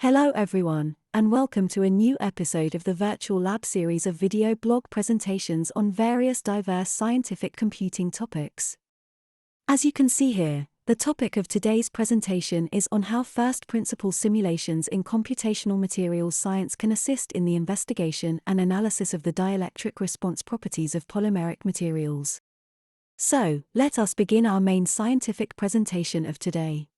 Hello everyone, and welcome to a new episode of the Virtual Lab series of video blog presentations on various diverse scientific computing topics. As you can see here, the topic of today's presentation is on how first principles simulations in computational materials science can assist in the investigation and analysis of the dielectric response properties of polymeric materials. So, let us begin our main scientific presentation of today.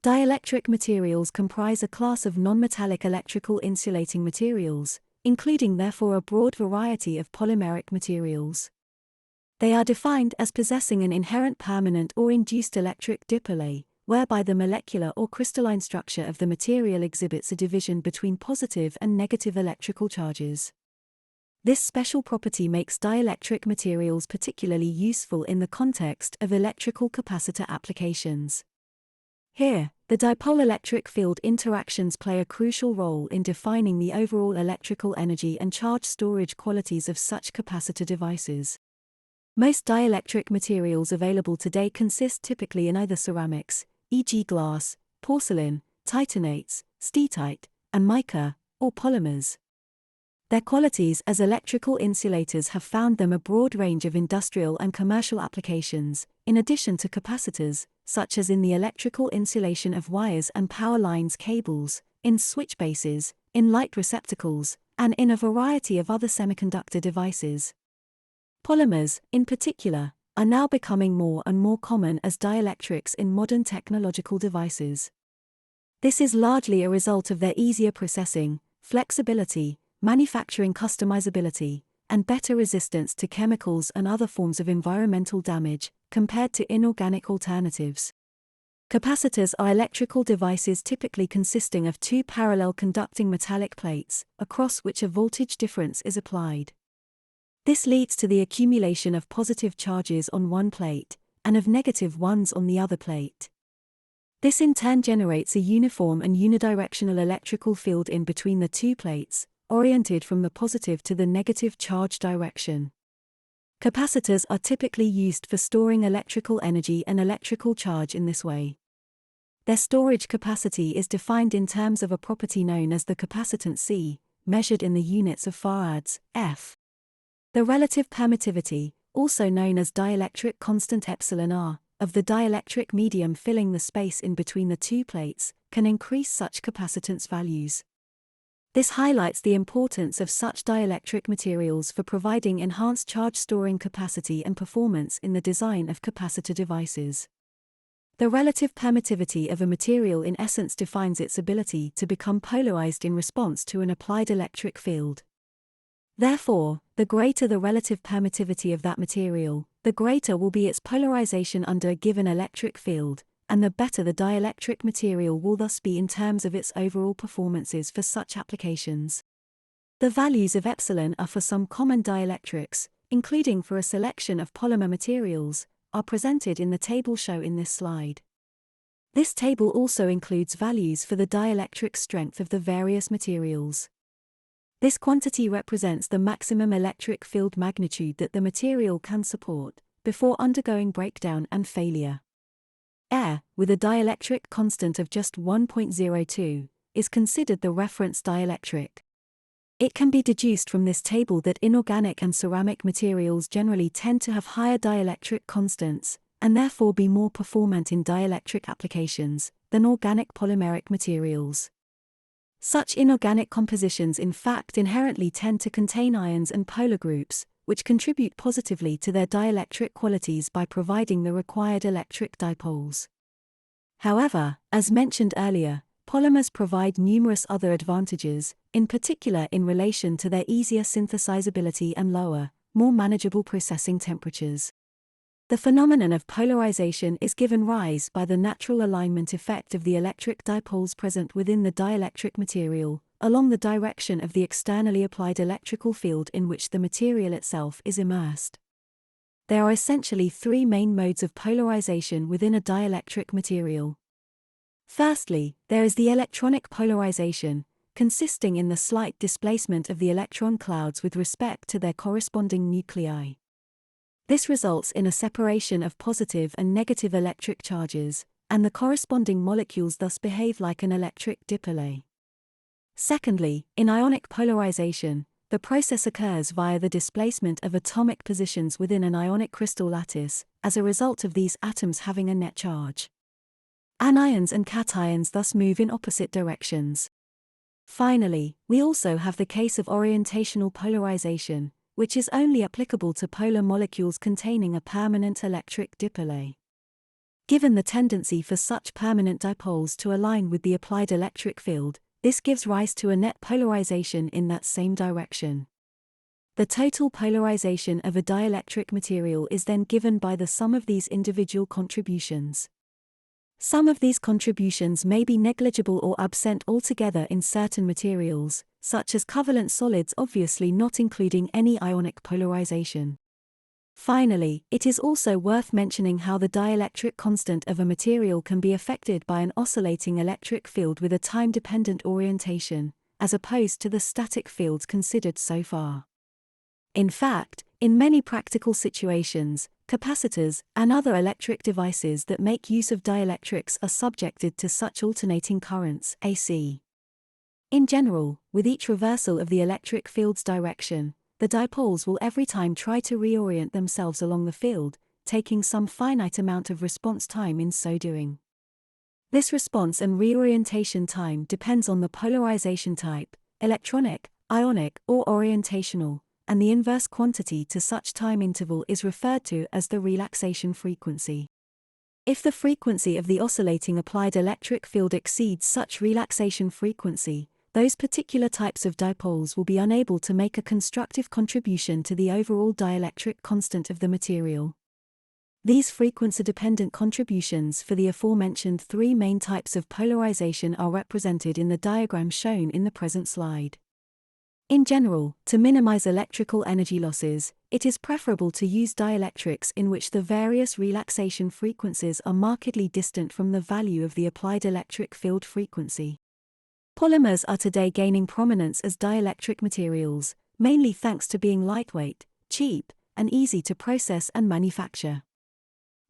Dielectric materials comprise a class of non-metallic electrical insulating materials, including therefore a broad variety of polymeric materials. They are defined as possessing an inherent permanent or induced electric dipole, whereby the molecular or crystalline structure of the material exhibits a division between positive and negative electrical charges. This special property makes dielectric materials particularly useful in the context of electrical capacitor applications. Here, the dipole-electric field interactions play a crucial role in defining the overall electrical energy and charge storage qualities of such capacitor devices. Most dielectric materials available today consist typically in either ceramics, e.g. glass, porcelain, titanates, steatite, and mica, or polymers. Their qualities as electrical insulators have found them a broad range of industrial and commercial applications, in addition to capacitors, such as in the electrical insulation of wires and power lines cables, in switch bases, in light receptacles, and in a variety of other semiconductor devices. Polymers, in particular, are now becoming more and more common as dielectrics in modern technological devices. This is largely a result of their easier processing, flexibility, manufacturing customizability, and better resistance to chemicals and other forms of environmental damage, compared to inorganic alternatives. Capacitors are electrical devices typically consisting of two parallel conducting metallic plates, across which a voltage difference is applied. This leads to the accumulation of positive charges on one plate, and of negative ones on the other plate. This in turn generates a uniform and unidirectional electrical field in between the two plates, oriented from the positive to the negative charge direction. Capacitors are typically used for storing electrical energy and electrical charge in this way. Their storage capacity is defined in terms of a property known as the capacitance C, measured in the units of farads, F. The relative permittivity, also known as dielectric constant epsilon R, of the dielectric medium filling the space in between the two plates, can increase such capacitance values. This highlights the importance of such dielectric materials for providing enhanced charge storing capacity and performance in the design of capacitor devices. The relative permittivity of a material in essence defines its ability to become polarized in response to an applied electric field. Therefore, the greater the relative permittivity of that material, the greater will be its polarization under a given electric field, and the better the dielectric material will thus be in terms of its overall performances for such applications. The values of epsilon are for some common dielectrics, including for a selection of polymer materials, are presented in the table shown in this slide. This table also includes values for the dielectric strength of the various materials. This quantity represents the maximum electric field magnitude that the material can support, before undergoing breakdown and failure. Air, with a dielectric constant of just 1.02, is considered the reference dielectric. It can be deduced from this table that inorganic and ceramic materials generally tend to have higher dielectric constants, and therefore be more performant in dielectric applications, than organic polymeric materials. Such inorganic compositions in fact inherently tend to contain ions and polar groups, which contribute positively to their dielectric qualities by providing the required electric dipoles. However, as mentioned earlier, polymers provide numerous other advantages, in particular in relation to their easier synthesizability and lower, more manageable processing temperatures. The phenomenon of polarization is given rise by the natural alignment effect of the electric dipoles present within the dielectric material, along the direction of the externally applied electrical field in which the material itself is immersed. There are essentially three main modes of polarization within a dielectric material. Firstly, there is the electronic polarization, consisting in the slight displacement of the electron clouds with respect to their corresponding nuclei. This results in a separation of positive and negative electric charges, and the corresponding molecules thus behave like an electric dipole. Secondly, in ionic polarization, the process occurs via the displacement of atomic positions within an ionic crystal lattice, as a result of these atoms having a net charge. Anions and cations thus move in opposite directions. Finally, we also have the case of orientational polarization, which is only applicable to polar molecules containing a permanent electric dipole. Given the tendency for such permanent dipoles to align with the applied electric field, this gives rise to a net polarization in that same direction. The total polarization of a dielectric material is then given by the sum of these individual contributions. Some of these contributions may be negligible or absent altogether in certain materials, such as covalent solids, obviously not including any ionic polarization. Finally, it is also worth mentioning how the dielectric constant of a material can be affected by an oscillating electric field with a time-dependent orientation, as opposed to the static fields considered so far. In fact, in many practical situations, capacitors and other electric devices that make use of dielectrics are subjected to such alternating currents, AC. In general, with each reversal of the electric field's direction, the dipoles will every time try to reorient themselves along the field, taking some finite amount of response time in so doing. This response and reorientation time depends on the polarization type, electronic, ionic, or orientational, and the inverse quantity to such time interval is referred to as the relaxation frequency. If the frequency of the oscillating applied electric field exceeds such relaxation frequency, those particular types of dipoles will be unable to make a constructive contribution to the overall dielectric constant of the material. These frequency-dependent contributions for the aforementioned three main types of polarization are represented in the diagram shown in the present slide. In general, to minimize electrical energy losses, it is preferable to use dielectrics in which the various relaxation frequencies are markedly distant from the value of the applied electric field frequency. Polymers are today gaining prominence as dielectric materials, mainly thanks to being lightweight, cheap, and easy to process and manufacture.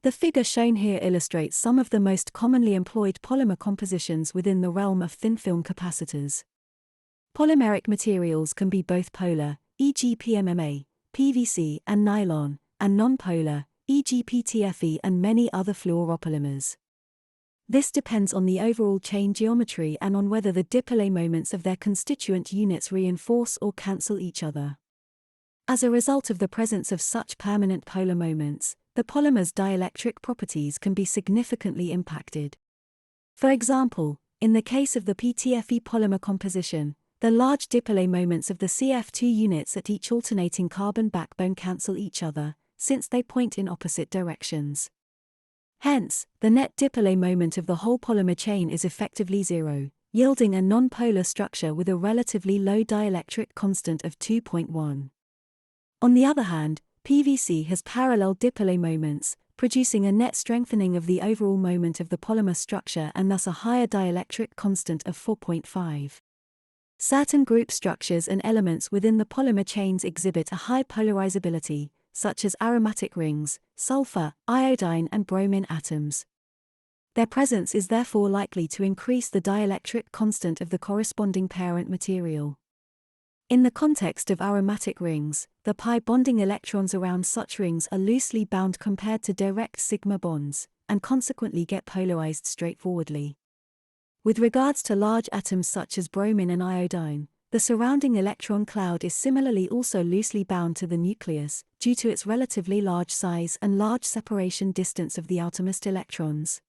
The figure shown here illustrates some of the most commonly employed polymer compositions within the realm of thin-film capacitors. Polymeric materials can be both polar, e.g. PMMA, PVC and nylon, and non-polar, e.g. PTFE and many other fluoropolymers. This depends on the overall chain geometry and on whether the dipole moments of their constituent units reinforce or cancel each other. As a result of the presence of such permanent polar moments, the polymer's dielectric properties can be significantly impacted. For example, in the case of the PTFE polymer composition, the large dipole moments of the CF2 units at each alternating carbon backbone cancel each other, since they point in opposite directions. Hence, the net dipole moment of the whole polymer chain is effectively zero, yielding a non-polar structure with a relatively low dielectric constant of 2.1. On the other hand, PVC has parallel dipole moments, producing a net strengthening of the overall moment of the polymer structure and thus a higher dielectric constant of 4.5. Certain group structures and elements within the polymer chains exhibit a high polarizability, such as aromatic rings, sulfur, iodine and bromine atoms. Their presence is therefore likely to increase the dielectric constant of the corresponding parent material. In the context of aromatic rings, the pi bonding electrons around such rings are loosely bound compared to direct sigma bonds, and consequently get polarized straightforwardly. With regards to large atoms such as bromine and iodine, the surrounding electron cloud is similarly also loosely bound to the nucleus, due to its relatively large size and large separation distance of the outermost electrons.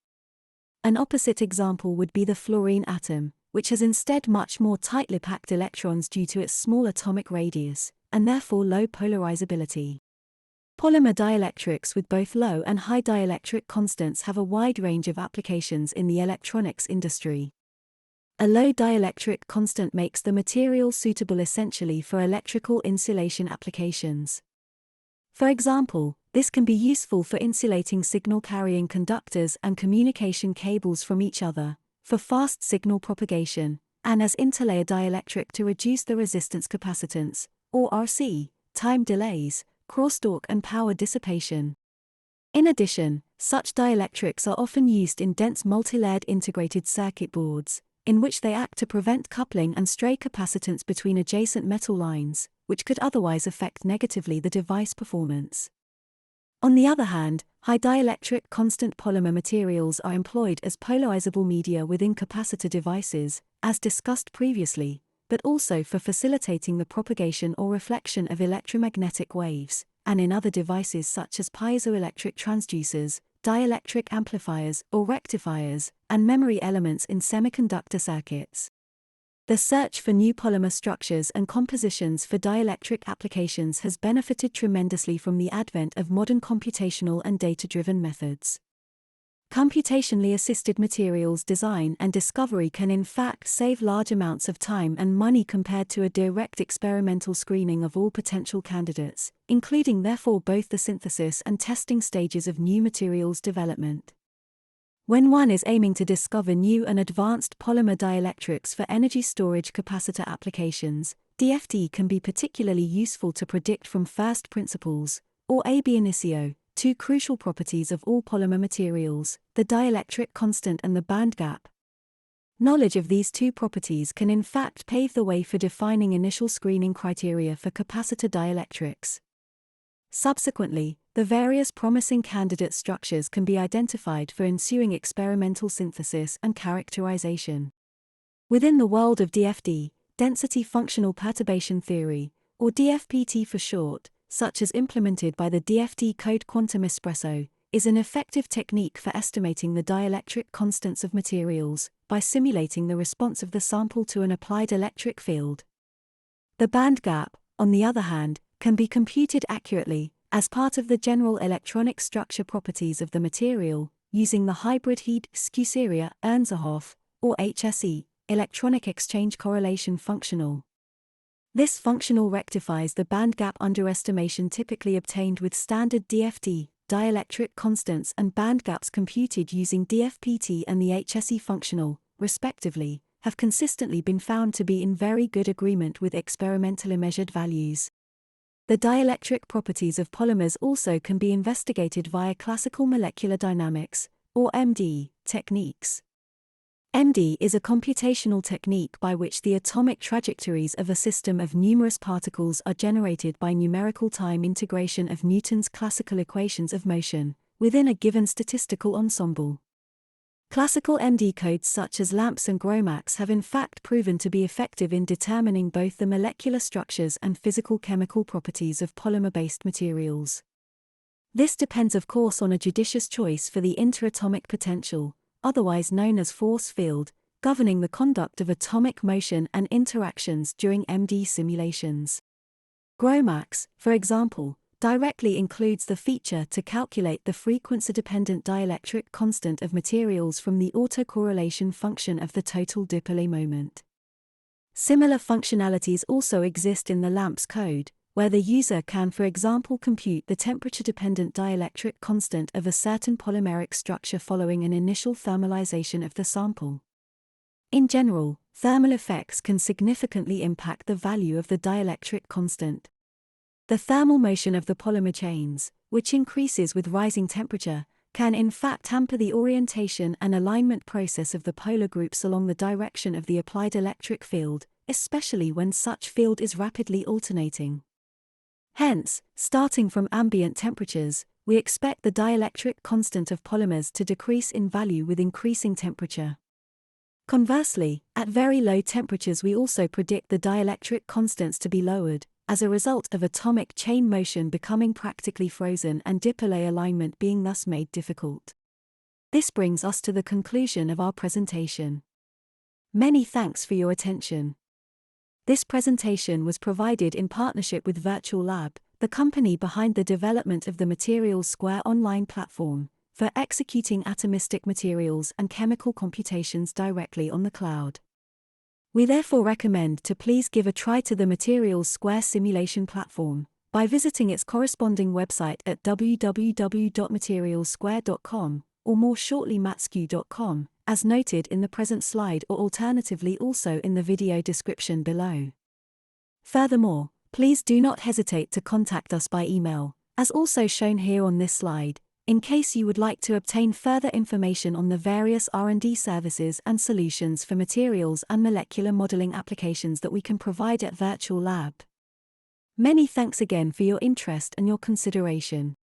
An opposite example would be the fluorine atom, which has instead much more tightly packed electrons due to its small atomic radius, and therefore low polarizability. Polymer dielectrics with both low and high dielectric constants have a wide range of applications in the electronics industry. A low dielectric constant makes the material suitable essentially for electrical insulation applications. For example, this can be useful for insulating signal-carrying conductors and communication cables from each other, for fast signal propagation, and as interlayer dielectric to reduce the resistance capacitance, or RC, time delays, crosstalk and power dissipation. In addition, such dielectrics are often used in dense multilayered integrated circuit boards, in which they act to prevent coupling and stray capacitance between adjacent metal lines, which could otherwise affect negatively the device performance. On the other hand, high dielectric constant polymer materials are employed as polarizable media within capacitor devices, as discussed previously, but also for facilitating the propagation or reflection of electromagnetic waves, and in other devices such as piezoelectric transducers, dielectric amplifiers or rectifiers, and memory elements in semiconductor circuits. The search for new polymer structures and compositions for dielectric applications has benefited tremendously from the advent of modern computational and data-driven methods. Computationally assisted materials design and discovery can in fact save large amounts of time and money compared to a direct experimental screening of all potential candidates, including therefore both the synthesis and testing stages of new materials development. When one is aiming to discover new and advanced polymer dielectrics for energy storage capacitor applications, DFT can be particularly useful to predict from first principles, or ab initio, two crucial properties of all polymer materials, the dielectric constant and the band gap. Knowledge of these two properties can in fact pave the way for defining initial screening criteria for capacitor dielectrics. Subsequently, the various promising candidate structures can be identified for ensuing experimental synthesis and characterization. Within the world of DFT, density functional perturbation theory, or DFPT for short, such as implemented by the DFT code Quantum Espresso, is an effective technique for estimating the dielectric constants of materials by simulating the response of the sample to an applied electric field. The band gap, on the other hand, can be computed accurately as part of the general electronic structure properties of the material, using the hybrid Heat-Scuseria-Ernzerhof, or HSE, electronic exchange correlation functional. This functional rectifies the band gap underestimation typically obtained with standard DFT, dielectric constants and band gaps computed using DFPT and the HSE functional, respectively, have consistently been found to be in very good agreement with experimentally measured values. The dielectric properties of polymers also can be investigated via classical molecular dynamics, or MD, techniques. MD is a computational technique by which the atomic trajectories of a system of numerous particles are generated by numerical time integration of Newton's classical equations of motion, within a given statistical ensemble. Classical MD codes such as LAMMPS and GROMACS have in fact proven to be effective in determining both the molecular structures and physical-chemical properties of polymer-based materials. This depends of course on a judicious choice for the interatomic potential, otherwise known as force field, governing the conduct of atomic motion and interactions during MD simulations. GROMACS, for example, directly includes the feature to calculate the frequency-dependent dielectric constant of materials from the autocorrelation function of the total dipole moment. Similar functionalities also exist in the LAMMPS code, where the user can for example compute the temperature-dependent dielectric constant of a certain polymeric structure following an initial thermalization of the sample. In general, thermal effects can significantly impact the value of the dielectric constant. The thermal motion of the polymer chains, which increases with rising temperature, can in fact hamper the orientation and alignment process of the polar groups along the direction of the applied electric field, especially when such field is rapidly alternating. Hence, starting from ambient temperatures, we expect the dielectric constant of polymers to decrease in value with increasing temperature. Conversely, at very low temperatures we also predict the dielectric constants to be lowered, as a result of atomic chain motion becoming practically frozen and dipole alignment being thus made difficult. This brings us to the conclusion of our presentation. Many thanks for your attention. This presentation was provided in partnership with Virtual Lab, the company behind the development of the Materials Square online platform, for executing atomistic materials and chemical computations directly on the cloud. We therefore recommend to please give a try to the Materials Square simulation platform, by visiting its corresponding website at www.materialsquare.com, or more shortly matsq.com, as noted in the present slide or alternatively also in the video description below. Furthermore, please do not hesitate to contact us by email, as also shown here on this slide, in case you would like to obtain further information on the various R&D services and solutions for materials and molecular modeling applications that we can provide at Virtual Lab. Many thanks again for your interest and your consideration.